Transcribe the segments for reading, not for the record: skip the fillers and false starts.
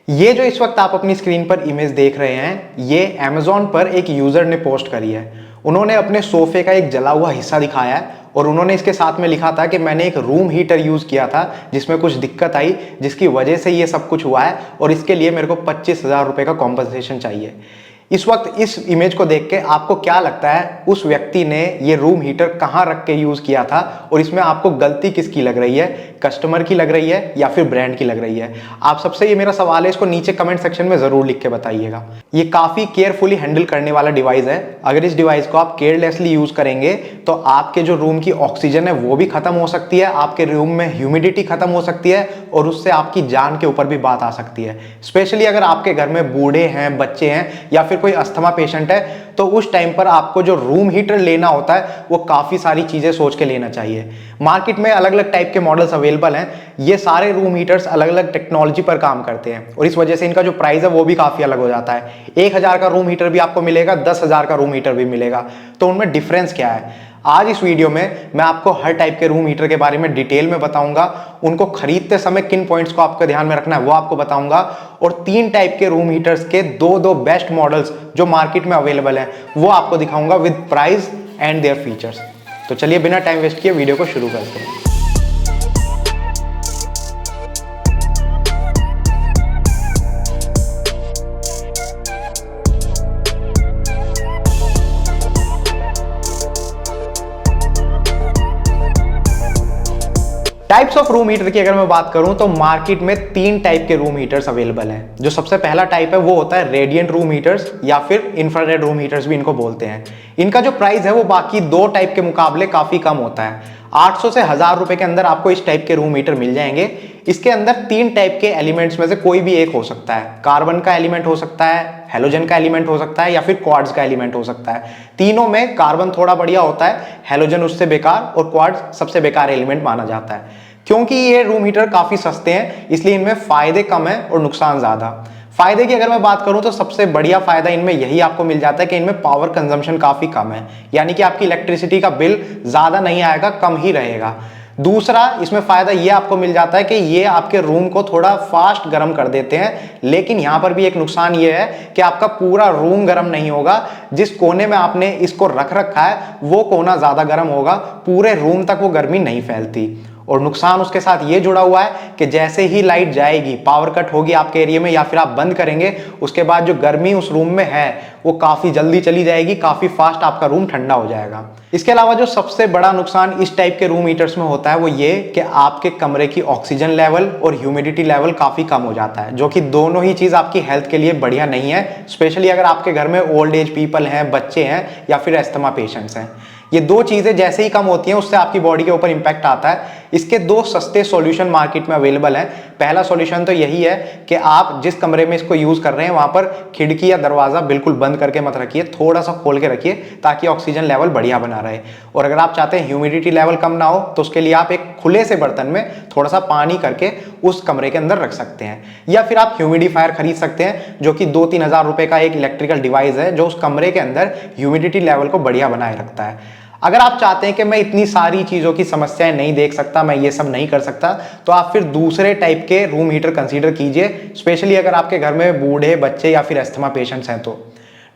ये जो इस वक्त आप अपनी स्क्रीन पर इमेज देख रहे हैं, ये अमेजोन पर एक यूजर ने पोस्ट करी है। उन्होंने अपने सोफे का एक जला हुआ हिस्सा दिखाया है और उन्होंने इसके साथ में लिखा था कि मैंने एक रूम हीटर यूज किया था जिसमें कुछ दिक्कत आई, जिसकी वजह से ये सब कुछ हुआ है और इसके लिए मेरे को 25,000 रुपए का कॉम्पनसेशन चाहिए। इस वक्त इस इमेज को देख के आपको क्या लगता है उस व्यक्ति ने ये रूम हीटर कहां रख के यूज किया था और इसमें आपको गलती किसकी लग रही है, कस्टमर की लग रही है या फिर ब्रांड की लग रही है? आप सबसे ये मेरा सवाल है, इसको नीचे कमेंट सेक्शन में जरूर लिख के बताइएगा। ये काफी केयरफुली हैंडल करने वाला डिवाइस है। अगर इस डिवाइस को आप केयरलेसली यूज करेंगे तो आपके जो रूम की ऑक्सीजन है वो भी खत्म हो सकती है, आपके रूम में ह्यूमिडिटी खत्म हो सकती है और उससे आपकी जान के ऊपर भी बात आ सकती है। स्पेशली अगर आपके घर में बूढ़े हैं, बच्चे हैं या फिर कोई अस्थमा पेशेंट है, तो उस टाइम पर आपको जो रूम हीटर लेना होता है वो काफी सारी चीजें सोच के लेना चाहिए। मार्केट में अलग अलग टाइप के मॉडल्स अवेलेबल हैं। ये सारे रूम हीटर्स अलग अलग टेक्नोलॉजी पर काम करते हैं और इस वजह से इनका जो प्राइस है वो भी काफी अलग हो जाता है। 1,000 का रूम हीटर भी आपको मिलेगा, 10,000 का रूम हीटर भी मिलेगा। तो उनमें डिफरेंस क्या है? आज इस वीडियो में मैं आपको हर टाइप के रूम हीटर के बारे में डिटेल में बताऊंगा। उनको खरीदते समय किन पॉइंट्स को आपको ध्यान में रखना है वो आपको बताऊंगा और 3 टाइप के रूम हीटर्स के दो बेस्ट मॉडल्स जो मार्केट में अवेलेबल हैं वो आपको दिखाऊंगा with price and their features. तो चलिए बिना टाइम वेस्ट किए वीडियो को शुरू करते हैं। टाइप्स ऑफ रूम हीटर की अगर मैं बात करूं तो मार्केट में 3 टाइप के रूम हीटर्स अवेलेबल हैं। जो सबसे पहला टाइप है वो होता है रेडिएंट रूम हीटर्स या फिर इंफ्रारेड रूम हीटर्स भी इनको बोलते हैं। इनका जो प्राइस है वो बाकी 2 टाइप के मुकाबले काफी कम होता है। 800 से 1000 रुपए के अंदर आपको इस टाइप के रूम हीटर मिल जाएंगे। इसके अंदर 3 टाइप के एलिमेंट्स में से कोई भी एक हो सकता है। कार्बन का एलिमेंट हो सकता है, हेलोजन का एलिमेंट हो सकता है या फिर क्वार्ट्ज का एलिमेंट हो सकता है। तीनों में कार्बन थोड़ा बढ़िया होता है, हेलोजन उससे बेकार और क्वार्ट्ज सबसे बेकार एलिमेंट माना जाता है। क्योंकि ये रूम हीटर काफी सस्ते हैं इसलिए इनमें फायदे कम है और नुकसान ज्यादा। फायदे की अगर मैं बात करूं तो सबसे बढ़िया फायदा इनमें यही आपको मिल जाता है कि इनमें पावर कंजम्पशन काफी कम है, यानी कि आपकी इलेक्ट्रिसिटी का बिल ज्यादा नहीं आएगा, कम ही रहेगा। दूसरा इसमें फायदा ये आपको मिल जाता है कि ये आपके रूम को थोड़ा फास्ट गर्म कर देते हैं, लेकिन यहां पर भी एक नुकसान ये है कि आपका पूरा रूम गर्म नहीं होगा। जिस कोने में आपने इसको रख रखा है वो कोना ज्यादा गर्म होगा, पूरे रूम तक वो गर्मी नहीं फैलती। और नुकसान उसके साथ ये जुड़ा हुआ है कि जैसे ही लाइट जाएगी, पावर कट होगी आपके एरिया में या फिर आप बंद करेंगे, उसके बाद जो गर्मी उस रूम में है वो काफी जल्दी चली जाएगी, काफी फास्ट आपका रूम ठंडा हो जाएगा। इसके अलावा जो सबसे बड़ा नुकसान इस टाइप के रूम हीटर्स में होता है वो ये कि आपके कमरे की ऑक्सीजन लेवल और ह्यूमिडिटी लेवल काफी कम हो जाता है, जो कि दोनों ही चीज आपकी हेल्थ के लिए बढ़िया नहीं है। स्पेशली अगर आपके घर में ओल्ड एज पीपल हैं, बच्चे हैं या फिर अस्थमा पेशेंट्स हैं। ये 2 चीजें जैसे ही कम होती हैं उससे आपकी बॉडी के ऊपर इंपैक्ट आता है। इसके 2 सस्ते सॉल्यूशन मार्केट में अवेलेबल हैं। पहला सॉल्यूशन तो यही है कि आप जिस कमरे में इसको यूज कर रहे हैं वहां पर खिड़की या दरवाजा बिल्कुल बंद करके मत रखिए, थोड़ा सा खोल के रखिए ताकि ऑक्सीजन लेवल बढ़िया बना रहे। और अगर आप चाहते हैं ह्यूमिडिटी लेवल कम ना हो तो उसके लिए आप एक खुले से बर्तन में थोड़ा सा पानी करके उस कमरे के अंदर रख सकते हैं, या फिर आप ह्यूमिडिफायर खरीद सकते हैं जो कि 2-3 हजार रुपए का एक इलेक्ट्रिकल डिवाइस है जो उस कमरे के अंदर ह्यूमिडिटी लेवल को बढ़िया बनाए रखता है। अगर आप चाहते हैं कि मैं इतनी सारी चीजों की समस्याएं नहीं देख सकता, मैं ये सब नहीं कर सकता, तो आप फिर दूसरे टाइप के रूम हीटर कंसीडर कीजिए, स्पेशली अगर आपके घर में बूढ़े, बच्चे या फिर अस्थमा पेशेंट्स हैं तो।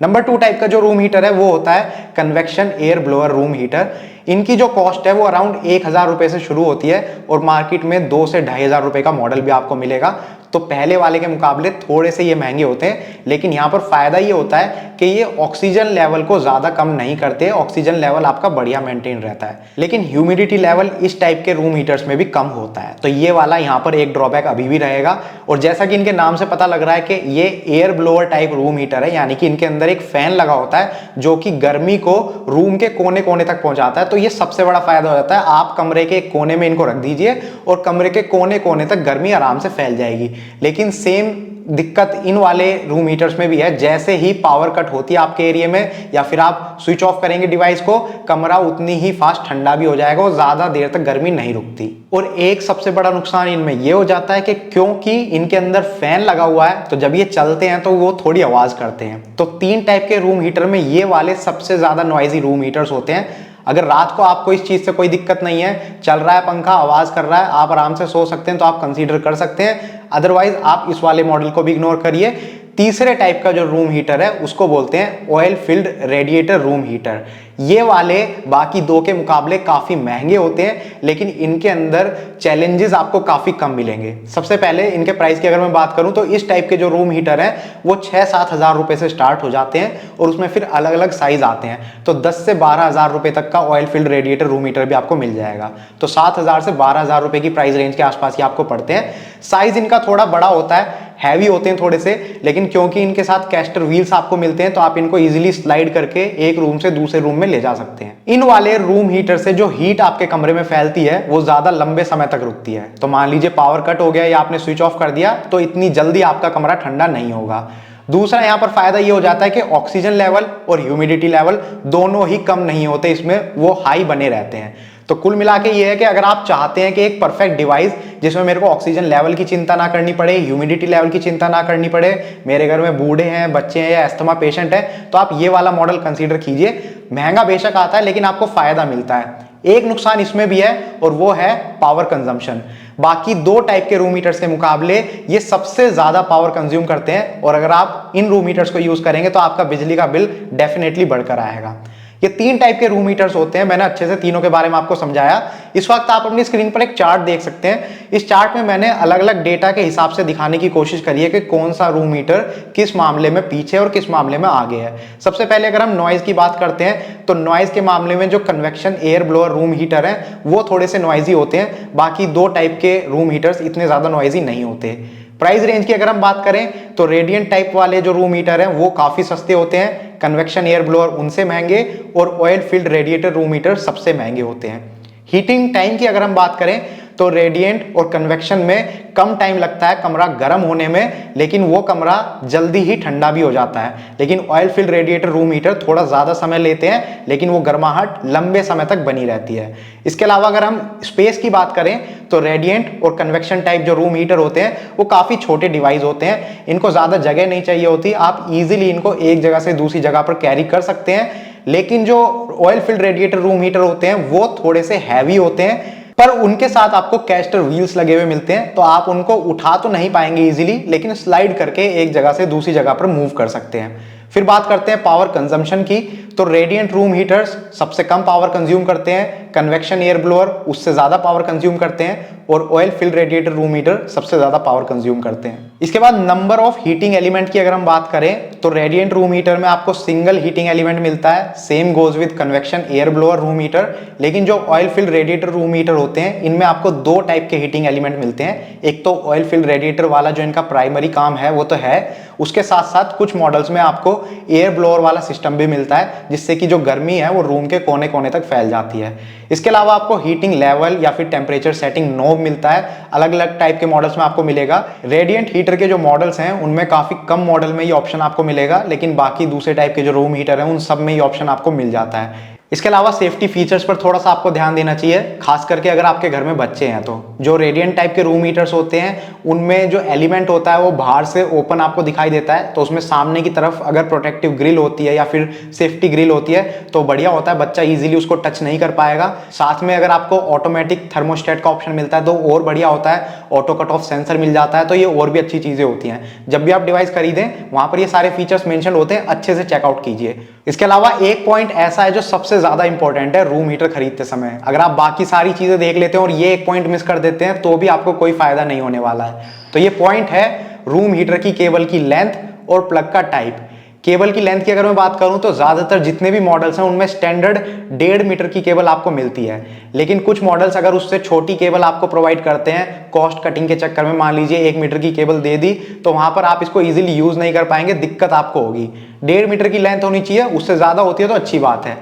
नंबर 2 टाइप का जो रूम हीटर है वो होता है convection air blower room heater. इनकी जो कॉस्ट है वो अराउंड 1,000 रुपए से शुरू होती है और मार्केट में 2 से 2,500 रुपए का मॉडल भी आपको मिलेगा। तो पहले वाले के मुकाबले थोड़े से ये महंगे होते हैं, लेकिन यहाँ पर फायदा ये होता है कि ये ऑक्सीजन लेवल को ज्यादा कम नहीं करते, ऑक्सीजन लेवल आपका बढ़िया मेंटेन रहता है। लेकिन ह्यूमिडिटी लेवल इस टाइप के रूम हीटर्स में भी कम होता है, तो ये वाला यहाँ पर एक ड्रॉबैक अभी भी रहेगा। और जैसा कि इनके नाम से पता लग रहा है कि ये air blower type room heater है, यानी कि इनके अंदर एक फैन लगा होता है जो कि गर्मी को रूम के कोने कोने तक पहुंचाता है। तो ये सबसे बड़ा फायदा हो जाता है। आप कमरे के एक कोने में इनको रख दीजिए और कमरे के कोने कोने तक गर्मी आराम से फैल जाएगी। लेकिन सेम दिक्कत इन वाले रूम हीटर्स में भी है। जैसे ही पावर कट होती है आपके एरिया में या फिर आप स्विच ऑफ करेंगे डिवाइस को, कमरा उतनी ही फास्ट ठंडा भी हो जाएगा और ज्यादा देर तक गर्मी नहीं रुकती। और एक सबसे बड़ा नुकसान इनमें यह हो जाता है कि क्योंकि इनके अंदर फैन लगा हुआ है तो जब ये चलते हैं तो वो थोड़ी आवाज करते हैं। तो 3 टाइप के रूम हीटर में ये वाले सबसे ज्यादा नॉइजी रूम हीटर्स होते हैं। अगर रात को आपको इस चीज से कोई दिक्कत नहीं है, चल रहा है पंखा, आवाज कर रहा है, आप आराम से सो सकते हैं, तो आप कंसीडर कर सकते हैं। अदरवाइज आप इस वाले मॉडल को भी इग्नोर करिए। तीसरे टाइप का जो रूम हीटर है उसको बोलते हैं oil field radiator room heater. ये वाले बाकी दो के मुकाबले काफी महंगे होते हैं, लेकिन इनके अंदर चैलेंजेस आपको काफी कम मिलेंगे। सबसे पहले इनके प्राइस की अगर मैं बात करूं तो इस टाइप के जो रूम हीटर हैं वो 6-7 हज़ार रुपए से स्टार्ट हो जाते हैं और उसमें फिर अलग अलग साइज आते हैं। तो 10 से 12 हज़ार रुपए तक का oil field radiator room heater भी आपको मिल जाएगा। तो 7 हज़ार से 12 हज़ार रुपए की प्राइस रेंज के आसपास ही आपको पड़ते हैं। साइज इनका थोड़ा बड़ा होता है, हैवी होते हैं थोड़े से, लेकिन क्योंकि इनके साथ कैस्टर व्हील्स आपको मिलते हैं तो आप इनको इजीली स्लाइड करके एक रूम से दूसरे रूम में ले जा सकते हैं। इन वाले रूम हीटर से जो हीट आपके कमरे में फैलती है वो ज्यादा लंबे समय तक रुकती है। तो मान लीजिए पावर कट हो गया या आपने स्विच ऑफ कर दिया तो इतनी जल्दी आपका कमरा ठंडा नहीं होगा। दूसरा यहाँ पर फायदा ये हो जाता है कि ऑक्सीजन लेवल और ह्यूमिडिटी लेवल दोनों ही कम नहीं होते, इसमें वो हाई बने रहते हैं। तो कुल मिला के ये है कि अगर आप चाहते हैं कि एक परफेक्ट डिवाइस जिसमें मेरे को ऑक्सीजन लेवल की चिंता ना करनी पड़े, ह्यूमिडिटी लेवल की चिंता ना करनी पड़े, मेरे घर में बूढ़े हैं, बच्चे हैं या अस्थमा पेशेंट है, तो आप ये वाला मॉडल कंसीडर कीजिए। महंगा बेशक आता है लेकिन आपको फायदा मिलता है। एक नुकसान इसमें भी है और वो है पावर कंजम्पशन। बाकी दो टाइप के रूम हीटर्स के मुकाबले ये सबसे ज्यादा पावर कंज्यूम करते हैं और अगर आप इन रूम हीटर्स को यूज करेंगे तो आपका बिजली का बिल डेफिनेटली बढ़कर आएगा। ये 3 टाइप के रूम हीटर्स होते हैं, मैंने अच्छे से तीनों के बारे में आपको समझाया। इस वक्त आप अपनी स्क्रीन पर एक चार्ट देख सकते हैं। इस चार्ट में मैंने अलग अलग डेटा के हिसाब से दिखाने की कोशिश करी है कि कौन सा रूम हीटर किस मामले में पीछे और किस मामले में आगे है। सबसे पहले अगर हम नॉइज की बात करते हैं तो नॉइज के मामले में जो convection air blower room heater है वो थोड़े से नॉइजी होते हैं। बाकी 2 टाइप के रूम हीटर्स इतने ज्यादा नॉइजी नहीं होते। प्राइस रेंज की अगर हम बात करें तो रेडियंट टाइप वाले जो रूम हीटर हैं वो काफी सस्ते होते हैं, कन्वेक्शन एयर ब्लोअर उनसे महंगे और oil filled radiator room heater सबसे महंगे होते हैं। हीटिंग टाइम की अगर हम बात करें तो रेडिएंट और कन्वेक्शन में कम टाइम लगता है कमरा गर्म होने में, लेकिन वो कमरा जल्दी ही ठंडा भी हो जाता है। लेकिन oil filled radiator room heater थोड़ा ज्यादा समय लेते हैं लेकिन वो गर्माहट लंबे समय तक बनी रहती है। इसके अलावा अगर हम स्पेस की बात करें तो रेडिएंट और कन्वेक्शन टाइप जो रूम हीटर होते हैं वो काफी छोटे डिवाइस होते हैं, इनको ज्यादा जगह नहीं चाहिए होती, आप इजीली इनको एक जगह से दूसरी जगह पर कैरी कर सकते हैं। लेकिन जो oil filled radiator room heater होते हैं वो थोड़े से हैवी होते हैं, पर उनके साथ आपको कैस्टर व्हील्स लगे हुए मिलते हैं, तो आप उनको उठा तो नहीं पाएंगे इजीली, लेकिन स्लाइड करके एक जगह से दूसरी जगह पर मूव कर सकते हैं। फिर बात करते हैं पावर कंजम्पशन की, तो रेडिएंट रूम हीटर्स सबसे कम पावर कंज्यूम करते हैं, कन्वेक्शन एयर ब्लोअर उससे ज्यादा पावर कंज्यूम करते हैं और oil filled radiator room heater सबसे ज्यादा पावर कंज्यूम करते हैं। इसके बाद नंबर ऑफ हीटिंग एलिमेंट की अगर हम बात करें तो रेडिएंट रूम हीटर में आपको सिंगल हीटिंग एलिमेंट मिलता है, same goes with convection air blower room heater. लेकिन जो oil filled radiator room heater होते हैं इनमें आपको 2 टाइप के हीटिंग एलिमेंट मिलते हैं। एक तो ऑयल फील्ड रेडिएटर वाला जो इनका प्राइमरी काम है वो तो है, उसके साथ साथ कुछ मॉडल्स में आपको एयर ब्लोअर वाला सिस्टम भी मिलता है जिससे कि जो गर्मी है वो रूम के कोने कोने तक फैल जाती है। इसके अलावा आपको हीटिंग लेवल या फिर टेम्परेचर सेटिंग नॉब मिलता है, अलग अलग टाइप के मॉडल्स में आपको मिलेगा। रेडिएंट हीटर के जो मॉडल्स हैं उनमें काफी कम मॉडल में ये ऑप्शन आपको मिलेगा, लेकिन बाकी दूसरे टाइप के जो रूम हीटर हैं उन सब में ये ऑप्शन आपको मिल जाता है। इसके अलावा सेफ्टी फीचर्स पर थोड़ा सा आपको ध्यान देना चाहिए, खास करके अगर आपके घर में बच्चे हैं तो। जो रेडिएंट टाइप के रूम हीटर्स होते हैं उनमें जो एलिमेंट होता है वो बाहर से ओपन आपको दिखाई देता है, तो उसमें सामने की तरफ अगर प्रोटेक्टिव ग्रिल होती है या फिर सेफ्टी ग्रिल होती है तो बढ़िया होता है, बच्चा इजीली उसको टच नहीं कर पाएगा। साथ में अगर आपको ऑटोमेटिक थर्मोस्टेट का ऑप्शन मिलता है तो और बढ़िया होता है, ऑटो कट ऑफ सेंसर मिल जाता है, तो ये और भी अच्छी चीजें होती हैं। जब भी आप डिवाइस खरीदें वहां पर ये सारे फीचर्स मेंशन होते हैं, अच्छे से चेकआउट कीजिए। इसके अलावा एक पॉइंट ऐसा है जो सबसे ज्यादा इंपॉर्टेंट है रूम हीटर खरीदते समय, अगर आप बाकी सारी चीजें देख लेते हैं और ये एक पॉइंट मिस कर देते हैं तो भी आपको कोई फायदा नहीं होने वाला है। तो ये पॉइंट है रूम हीटर की केबल की लेंथ और प्लग का टाइप। केबल की लेंथ की अगर मैं बात करूं तो ज्यादातर जितने भी मॉडल्स हैं उनमें स्टैंडर्ड 1.5 मीटर की केबल आपको मिलती है, लेकिन कुछ मॉडल्स अगर उससे छोटी केबल आपको प्रोवाइड करते हैं, कॉस्ट कटिंग के चक्कर में मान लीजिए 1 मीटर की केबल दे दी, तो वहां पर आप इसको इजीली यूज नहीं कर पाएंगे, दिक्कत आपको होगी। 1.5 मीटर की लेंथ होनी चाहिए, उससे ज्यादा होती है तो अच्छी बात है।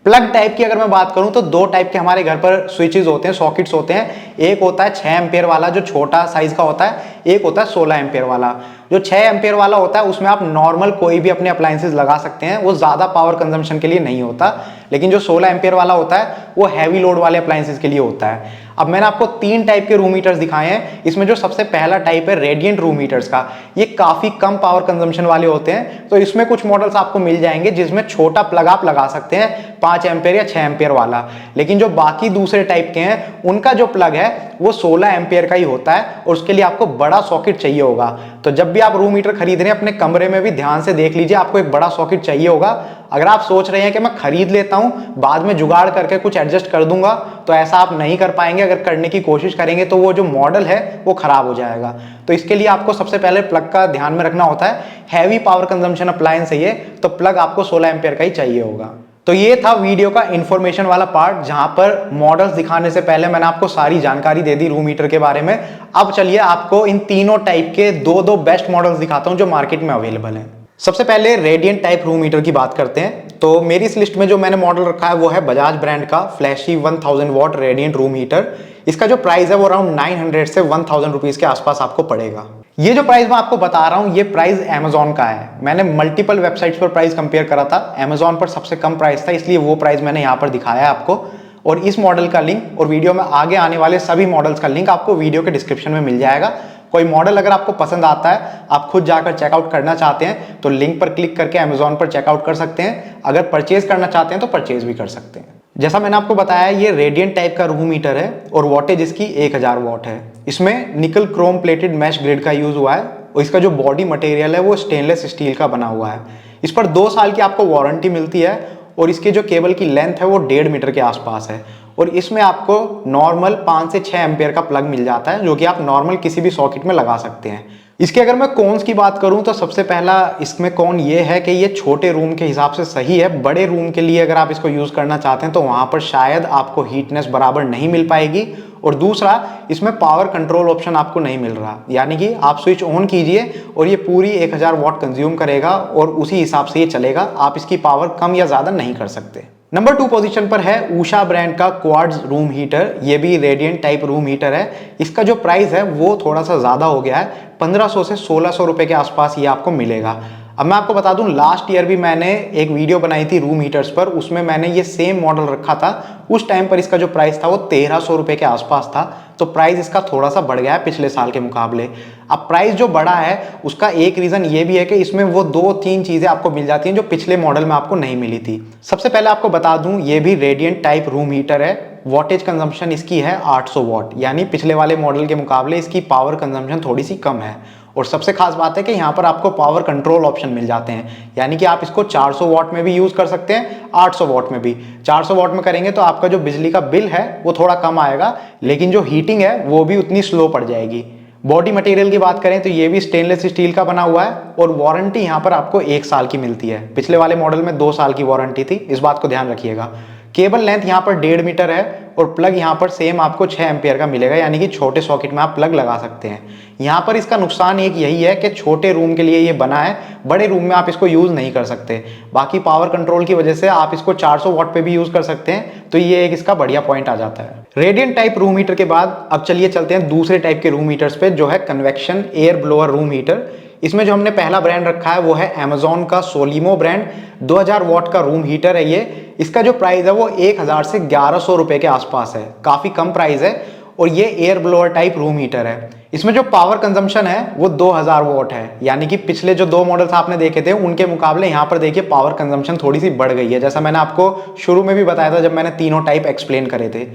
प्लग टाइप की अगर मैं बात करूं तो 2 टाइप के हमारे घर पर स्विचेस होते हैं, सॉकेट्स होते हैं। एक होता है 6 एम्पियर वाला जो छोटा साइज का होता है, एक होता है 16 एम्पियर वाला। जो 6 एम्पियर वाला होता है उसमें आप नॉर्मल कोई भी अपने अप्लायंसेस लगा सकते हैं, वो ज्यादा पावर कंजम्पशन के लिए नहीं होता। लेकिन जो 16 एम्पियर वाला होता है वो हैवी लोड वाले अप्लायंसेस के लिए होता है। अब मैंने आपको 3 टाइप के रूम हीटर्स दिखाए हैं, इसमें जो सबसे पहला टाइप है रेडिएंट रूम हीटर्स का, ये काफी कम पावर कंजम्पशन वाले होते हैं। तो इसमें कुछ मॉडल्स आपको मिल जाएंगे जिसमें छोटा प्लग आप लगा सकते हैं, 5 एम्पेयर या 6 एम्पेयर वाला, लेकिन जो बाकी दूसरे टाइप के हैं उनका जो प्लग है वो 16 एम्पेयर का ही होता है और उसके लिए आपको बड़ा सॉकेट चाहिए होगा। तो जब भी आप रूम हीटर खरीद रहे हैं अपने कमरे में भी ध्यान से देख लीजिए, आपको एक बड़ा सॉकेट चाहिए होगा। अगर आप सोच रहे हैं कि मैं खरीद लेता हूं बाद में जुगाड़ करके कुछ एडजस्ट कर दूंगा, तो ऐसा आप नहीं कर पाएंगे। अगर करने की कोशिश करेंगे तो वो जो मॉडल है वो खराब हो जाएगा। तो इसके लिए आपको सबसे पहले प्लग का ध्यान में रखना होता है। हैवी पावर कंजम्पशन अप्लायंस है ये, तो प्लग आपको 16 एम्पेयर का ही चाहिए होगा। तो ये था वीडियो का इंफॉर्मेशन वाला पार्ट, जहां पर मॉडल्स दिखाने से पहले मैंने आपको सारी जानकारी दे दी रूम हीटर के बारे में। अब चलिए आपको इन तीनों टाइप के दो बेस्ट मॉडल्स दिखाता हूं जो मार्केट में अवेलेबल हैं। सबसे पहले रेडियंट टाइप रूम हीटर की बात करते हैं। तो मेरी इस लिस्ट में जो मैंने मॉडल रखा है वो है बजाज ब्रांड का flashy 1000 watt radiant room heater. इसका जो प्राइस है वो अराउंड 900 से 1000 रुपीज के आसपास आपको पड़ेगा। ये जो प्राइस मैं आपको बता रहा हूं ये प्राइस अमेजॉन का है। मैंने मल्टीपल वेबसाइट्स पर प्राइस कंपेयर करा था, अमेजॉन पर सबसे कम प्राइस था, इसलिए वो प्राइस मैंने यहां पर दिखाया है आपको। और इस मॉडल का लिंक और वीडियो में आगे आने वाले सभी मॉडल्स का लिंक आपको वीडियो के डिस्क्रिप्शन में मिल जाएगा। कोई मॉडल अगर आपको पसंद आता है, आप खुद जाकर चेकआउट करना चाहते हैं तो लिंक पर क्लिक करके अमेजॉन पर चेकआउट कर सकते हैं। अगर परचेज करना चाहते हैं तो परचेज भी कर सकते हैं। जैसा मैंने आपको बताया ये रेडियंट टाइप का रूम हीटर है और वॉटेज इसकी 1000 वॉट है। इसमें निकल क्रोम प्लेटेड मैश ग्रिड का यूज हुआ है और इसका जो बॉडी मटेरियल है वो स्टेनलेस स्टील का बना हुआ है। इस पर 2 साल की आपको वारंटी मिलती है और इसके जो केबल की लेंथ है वो 1.5 मीटर के आसपास है। और इसमें आपको नॉर्मल 5 से 6 एम्पेयर का प्लग मिल जाता है जो कि आप नॉर्मल किसी भी सॉकेट में लगा सकते हैं। इसके अगर मैं कॉन्स की बात करूं तो सबसे पहला इसमें कॉन ये है कि ये छोटे रूम के हिसाब से सही है। बड़े रूम के लिए अगर आप इसको यूज करना चाहते हैं तो वहां पर शायद आपको हीटनेस बराबर नहीं मिल पाएगी। और दूसरा, इसमें पावर कंट्रोल ऑप्शन आपको नहीं मिल रहा, यानी कि आप स्विच ऑन कीजिए और ये पूरी 1000 वॉट कंज्यूम करेगा और उसी हिसाब से ये चलेगा। आप इसकी पावर कम या ज्यादा नहीं कर सकते। नंबर 2 पोजीशन पर है उषा ब्रांड का क्वार्ट्ज रूम हीटर। ये भी रेडियंट टाइप रूम हीटर है। इसका जो प्राइस है वो थोड़ा सा ज्यादा हो गया है, 1500 से 1600 रुपए के आसपास ये आपको मिलेगा। अब मैं आपको बता दूं, लास्ट ईयर भी मैंने एक वीडियो बनाई थी रूम हीटर्स पर, उसमें मैंने ये सेम मॉडल रखा था। उस टाइम पर इसका जो प्राइस था वो 1300 रुपए के आसपास था। तो प्राइस इसका थोड़ा सा बढ़ गया है पिछले साल के मुकाबले। अब प्राइस जो बढ़ा है उसका एक रीजन ये भी है कि इसमें वो 2-3 चीजें आपको मिल जाती हैं जो पिछले मॉडल में आपको नहीं मिली थी। सबसे पहले आपको बता दूं ये भी रेडियंट टाइप रूम हीटर है। वॉटेज कंजम्पशन इसकी है 800 वॉट, यानी पिछले वाले मॉडल के मुकाबले इसकी पावर कंजम्पशन थोड़ी सी कम है। और सबसे खास बात है कि यहाँ पर आपको पावर कंट्रोल ऑप्शन मिल जाते हैं, यानी कि आप इसको 400 वॉट में भी यूज कर सकते हैं, 800 वॉट में भी। 400 वॉट में करेंगे तो आपका जो बिजली का बिल है वो थोड़ा कम आएगा, लेकिन जो हीटिंग है वो भी उतनी स्लो पड़ जाएगी। बॉडी मटेरियल की बात करें तो ये भी स्टेनलेस स्टील का बना हुआ है और वारंटी यहाँ पर आपको 1 साल की मिलती है। पिछले वाले मॉडल में 2 साल की वारंटी थी, इस बात को ध्यान रखिएगा। केबल लेंथ यहाँ पर 1.5 मीटर है और प्लग यहाँ पर सेम आपको 6 एम्पियर का मिलेगा, यानी कि छोटे सॉकेट में आप प्लग लगा सकते हैं। यहाँ पर इसका नुकसान एक यही है कि छोटे रूम के लिए ये बना है, बड़े रूम में आप इसको यूज नहीं कर सकते। बाकी पावर कंट्रोल की वजह से आप इसको 400 वॉट पे भी यूज कर सकते हैं, तो ये एक इसका बढ़िया पॉइंट आ जाता है। रेडियंट टाइप रूम हीटर के बाद अब चलिए चलते हैं दूसरे टाइप के रूम हीटर्स पे, जो है convection air blower room heater. इसमें जो हमने पहला ब्रांड रखा है वो है अमेजॉन का सोलिमो ब्रांड। 2000 वॉट का रूम हीटर है ये। इसका जो प्राइस है वो 1000 से 1100 रुपए के आसपास है, काफी कम प्राइस है। और ये air blower type room heater है। इसमें जो पावर कंजम्पशन है वो 2000 वॉट है, यानी कि पिछले जो 2 मॉडल्स आपने देखे थे उनके मुकाबले यहाँ पर देखिए पावर कंजम्पशन थोड़ी सी बढ़ गई है, जैसा मैंने आपको शुरू में भी बताया था जब मैंने तीनों टाइप एक्सप्लेन करे थे।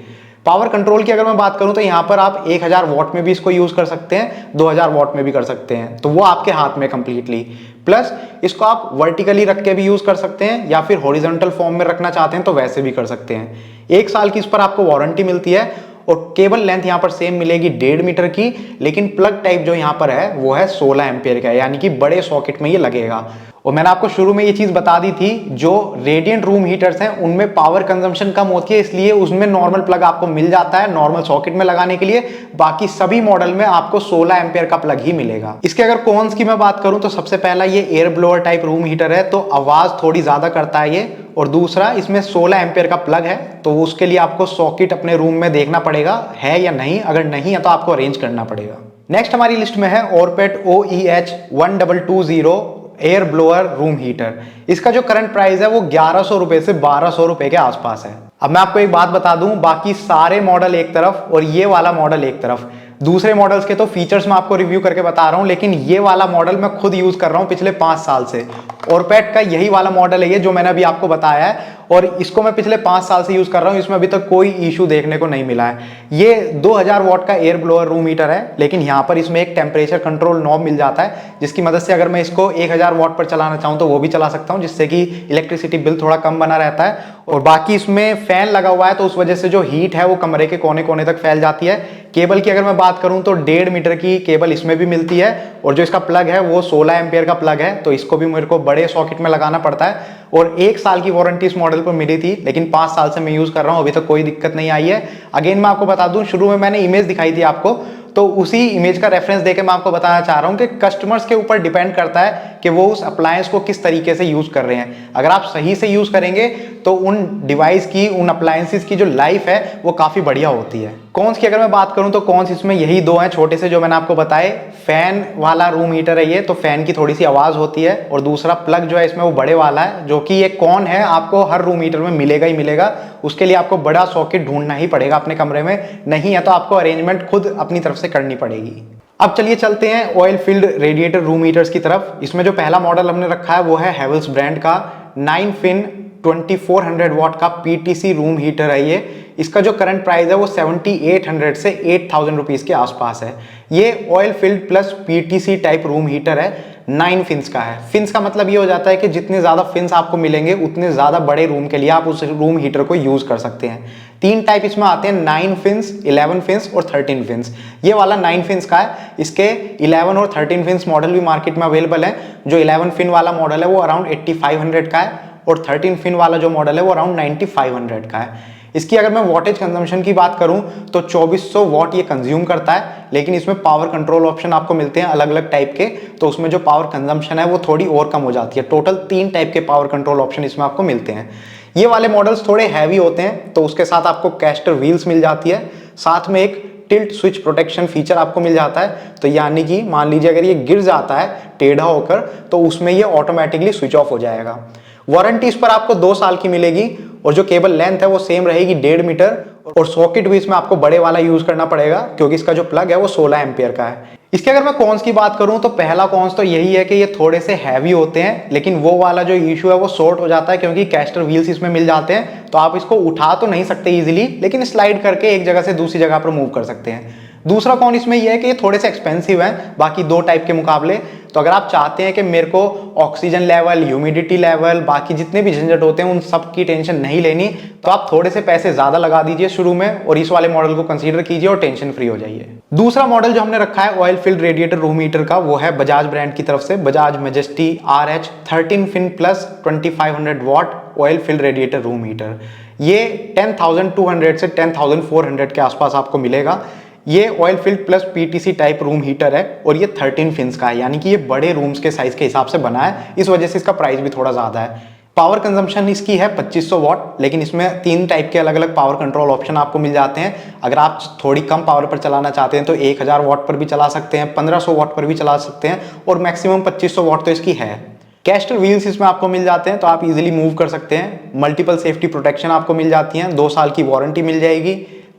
पावर कंट्रोल की अगर मैं बात करूं तो यहाँ पर आप 1000 वॉट में भी इसको यूज कर सकते हैं, 2000 वॉट में भी कर सकते हैं, तो वो आपके हाथ में कंप्लीटली। प्लस इसको आप वर्टिकली रख के भी यूज कर सकते हैं या फिर हॉरिजॉन्टल फॉर्म में रखना चाहते हैं तो वैसे भी कर सकते हैं। 1 साल की इस पर आपको वारंटी मिलती है और केबल लेंथ यहाँ पर सेम मिलेगी 1.5 मीटर की, लेकिन प्लग टाइप जो यहाँ पर है वो है 16 एम्पियर का, यानी कि बड़े सॉकेट में ये लगेगा। और मैंने आपको शुरू में ये चीज बता दी थी, जो रेडियंट रूम हीटर्स हैं उनमें पावर कंजम्पशन कम होती है, इसलिए उसमें नॉर्मल प्लग आपको मिल जाता है नॉर्मल सॉकेट में लगाने के लिए। बाकी सभी मॉडल में आपको 16 एम्पियर का प्लग ही मिलेगा। इसके अगर कॉन्स की मैं बात करूं तो सबसे पहला ये air blower type room heater है, तो आवाज थोड़ी ज्यादा करता है ये। और दूसरा, इसमें 16 एम्पियर का प्लग है, तो उसके लिए आपको सॉकेट अपने रूम में देखना पड़ेगा है या नहीं। अगर नहीं है तो आपको अरेंज करना पड़ेगा। नेक्स्ट हमारी लिस्ट में है ओरपेट OEH 1220 air blower room heater. इसका जो करंट प्राइस है वो 1100 रुपए से 1200 रुपए के आसपास है। अब मैं आपको एक बात बता दूं, बाकी सारे मॉडल एक तरफ और ये वाला मॉडल एक तरफ। दूसरे मॉडल्स के तो फीचर्स मैं आपको रिव्यू करके बता रहा हूं, लेकिन ये वाला मॉडल मैं खुद यूज कर रहा हूं पिछले 5 साल से ओरपैट का यही वाला मॉडल है ये जो मैंने अभी आपको बताया है, और इसको मैं पिछले 5 साल से यूज कर रहा हूँ, इसमें अभी तक कोई इशू देखने को नहीं मिला है। ये 2000 वॉट का एयर ब्लोअर रूम हीटर है, लेकिन यहाँ पर इसमें एक टेम्परेचर कंट्रोल नॉब मिल जाता है, जिसकी मदद से अगर मैं इसको 1000 वॉट पर चलाना चाहूँ तो वो भी चला सकता हूँ, जिससे कि इलेक्ट्रिसिटी बिल थोड़ा कम बना रहता है। और बाकी इसमें फैन लगा हुआ है, तो उस वजह से जो हीट है वो कमरे के कोने कोने तक फैल जाती है। केबल की अगर मैं बात करूं तो 1.5 मीटर की केबल इसमें भी मिलती है, और जो इसका प्लग है वो 16 एम्पियर का प्लग है, तो इसको भी मेरे को बड़े सॉकेट में लगाना पड़ता है। और 1 साल की वारंटी इस मॉडल पर मिली थी, लेकिन 5 साल से मैं यूज कर रहा हूं, अभी तक कोई दिक्कत नहीं आई है। अगेन मैं आपको बता दूं, शुरू में मैंने इमेज दिखाई थी आपको, तो उसी इमेज का रेफरेंस देके मैं आपको बताना चाह रहा हूं कि कस्टमर्स के ऊपर डिपेंड करता है कि वो उस अप्लायंस को किस तरीके से यूज कर रहे हैं। अगर आप सही से यूज करेंगे तो उन डिवाइस की, उन अप्लायंसेस की जो लाइफ है वो काफी बढ़िया होती है। कॉन्स की अगर मैं बात करूं तो कॉन्स इसमें यही 2 हैं छोटे से जो मैंने आपको बताए। फैन वाला रूम हीटर है ये, तो फैन की थोड़ी सी आवाज होती है, और दूसरा प्लग जो है इसमें वो बड़े वाला है, जो कि ये कॉन है, आपको हर रूम हीटर में मिलेगा ही मिलेगा। उसके लिए आपको बड़ा सॉकेट ढूंढना ही पड़ेगा अपने कमरे में, नहीं है तो आपको अरेंजमेंट खुद अपनी तरफ से करनी पड़ेगी। अब चलिए चलते हैं oil filled radiator room heaters की तरफ। इसमें जो पहला मॉडल हमने रखा है वो है हेवल्स ब्रांड का 9 फिन 2400 वॉट का पीटीसी रूम हीटर है ये। इसका जो करंट प्राइस है वो 7800 से 8000 रुपीज के आसपास है। ये oil filled plus PTC type room heater है, 9 फिन्स का है। फिन्स का मतलब ये हो जाता है कि जितने ज्यादा फिन्स आपको मिलेंगे उतने ज्यादा बड़े रूम के लिए आप उस रूम हीटर को यूज कर सकते हैं। 3 टाइप इसमें आते हैं, 9 फिन्स, 11 फिन्स और 13 फिन्स। ये वाला 9 फिन्स का है। इसके 11 और 13 फिन्स मॉडल भी मार्केट में अवेलेबल है। जो 11 फिन वाला मॉडल है वो अराउंड 8500 का है, और 13 फिन वाला जो मॉडल है वो अराउंड 9500 का है। इसकी अगर मैं वॉटेज कंजम्पशन की बात करूं तो 2400 वॉट ये कंज्यूम करता है, लेकिन इसमें पावर कंट्रोल ऑप्शन आपको मिलते हैं अलग अलग टाइप के, तो उसमें जो पावर कंजम्पशन है वो थोड़ी और कम हो जाती है। टोटल 3 टाइप के पावर कंट्रोल ऑप्शन इसमें आपको मिलते हैं। ये वाले मॉडल्स थोड़े हैवी होते हैं, तो उसके साथ आपको कैस्टर व्हील्स मिल जाती है, साथ में एक टिल्ट स्विच प्रोटेक्शन फीचर आपको मिल जाता है। तो यानी कि मान लीजिए अगर ये गिर जाता है टेढ़ा होकर, तो उसमें ये ऑटोमेटिकली स्विच ऑफ हो जाएगा। वारंटी इस पर आपको 2 साल की मिलेगी, और जो केबल लेंथ है वो सेम रहेगी 1.5 मीटर, और सॉकेट भी इसमें आपको बड़े वाला यूज करना पड़ेगा, क्योंकि इसका जो प्लग है वो 16 एम्पियर का है। इसके अगर मैं कॉन्स की बात करूं तो पहला कॉन्स तो यही है कि ये थोड़े से हैवी होते हैं, लेकिन वो वाला जो इशू है वो सॉर्ट हो जाता है, क्योंकि कैस्टर व्हील्स इसमें मिल जाते हैं, तो आप इसको उठा तो नहीं सकते इजीली, लेकिन स्लाइड करके एक जगह से दूसरी जगह पर मूव कर सकते हैं। दूसरा कॉन इसमें यह है कि ये थोड़े से एक्सपेंसिव हैं बाकी 2 टाइप के मुकाबले। तो अगर आप चाहते हैं कि मेरे को ऑक्सीजन लेवल, ह्यूमिडिटी लेवल, बाकी जितने भी झंझट होते हैं उन सब की टेंशन नहीं लेनी, तो आप थोड़े से पैसे ज्यादा लगा दीजिए शुरू में, और इस वाले मॉडल को कंसीडर कीजिए और टेंशन फ्री हो जाइए। दूसरा मॉडल जो हमने रखा है oil filled radiator room heater का, वो है बजाज ब्रांड की तरफ से Bajaj Majesty RH 13 fin plus 2500 watt oil filled radiator room heater. ये 10,200 से 10,400 के आसपास आपको मिलेगा। ये oil filled plus PTC type room heater है, और ये 13 फिन्स का है, यानी कि ये बड़े रूम्स के साइज के हिसाब से बना है, इस वजह से इसका प्राइस भी थोड़ा ज्यादा है। पावर कंजम्पशन इसकी है 2500 वॉट, लेकिन इसमें 3 टाइप के अलग अलग पावर कंट्रोल ऑप्शन आपको मिल जाते हैं। अगर आप थोड़ी कम पावर पर चलाना चाहते हैं तो 1000 वॉट पर भी चला सकते हैं, 1500 वॉट पर भी चला सकते हैं, और मैक्सिमम 2500 वॉट तो इसकी है। कैस्टर व्हील्स इसमें आपको मिल जाते हैं, तो आप इजीली मूव कर सकते हैं। मल्टीपल सेफ्टी प्रोटेक्शन आपको मिल जाती है, 2 साल की वारंटी मिल जाएगी।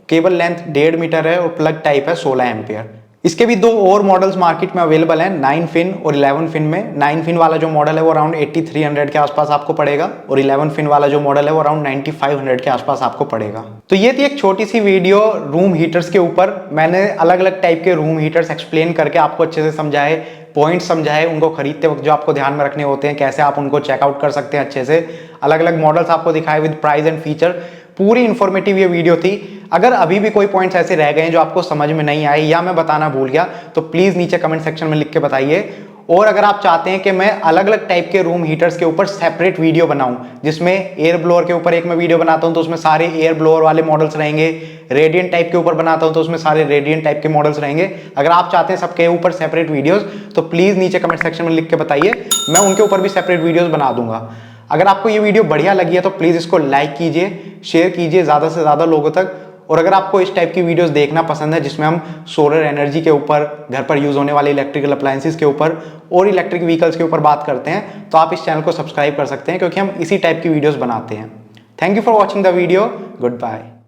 केबल लेंथ 1.5 मीटर है, और प्लग टाइप है 16 एम्पियर। इसके भी 2 और मॉडल्स मार्केट में अवेलेबल हैं, 9 फिन और 11 फिन में। 9 फिन वाला जो मॉडल है वो अराउंड 8300 के आसपास आपको पड़ेगा, और 11 फिन वाला जो मॉडल है वो अराउंड 9500 के आसपास आपको पड़ेगा। तो ये थी एक छोटी सी वीडियो रूम हीटर्स के ऊपर। मैंने अलग अलग टाइप के रूम हीटर्स एक्सप्लेन करके आपको अच्छे से समझाए, पॉइंट समझाए, उनको खरीदते वक्त जो आपको ध्यान में रखने होते हैं, कैसे आप उनको चेकआउट कर सकते हैं अच्छे से। अलग अलग मॉडल्स आपको दिखाए विद प्राइस एंड फीचर। पूरी इंफॉर्मेटिव ये वीडियो थी। अगर अभी भी कोई पॉइंट्स ऐसे रह गए हैं जो आपको समझ में नहीं आए या मैं बताना भूल गया, तो प्लीज नीचे कमेंट सेक्शन में लिख के बताइए। और अगर आप चाहते हैं कि मैं अलग अलग टाइप के रूम हीटर्स के ऊपर सेपरेट वीडियो बनाऊं, जिसमें एयर ब्लोअर के ऊपर एक मैं वीडियो बनाता हूं तो उसमें सारे एयर ब्लोअर वाले मॉडल्स रहेंगे, रेडियंट टाइप के ऊपर बनाता हूं तो उसमें सारे रेडियंट टाइप के मॉडल्स रहेंगे, अगर आप चाहते हैं सबके ऊपर सेपरेट वीडियोस, तो प्लीज नीचे कमेंट सेक्शन में लिख के बताइए, मैं उनके ऊपर भी सेपरेट वीडियोस बना दूंगा। अगर आपको ये वीडियो बढ़िया लगी है तो प्लीज इसको लाइक कीजिए, शेयर कीजिए ज्यादा से ज्यादा लोगों तक। और अगर आपको इस टाइप की वीडियोस देखना पसंद है जिसमें हम सोलर एनर्जी के ऊपर, घर पर यूज होने वाले इलेक्ट्रिकल अप्लायंसेस के ऊपर और इलेक्ट्रिक व्हीकल्स के ऊपर बात करते हैं, तो आप इस चैनल को सब्सक्राइब कर सकते हैं, क्योंकि हम इसी टाइप की वीडियोस बनाते हैं। Thank you for watching the video. Good bye.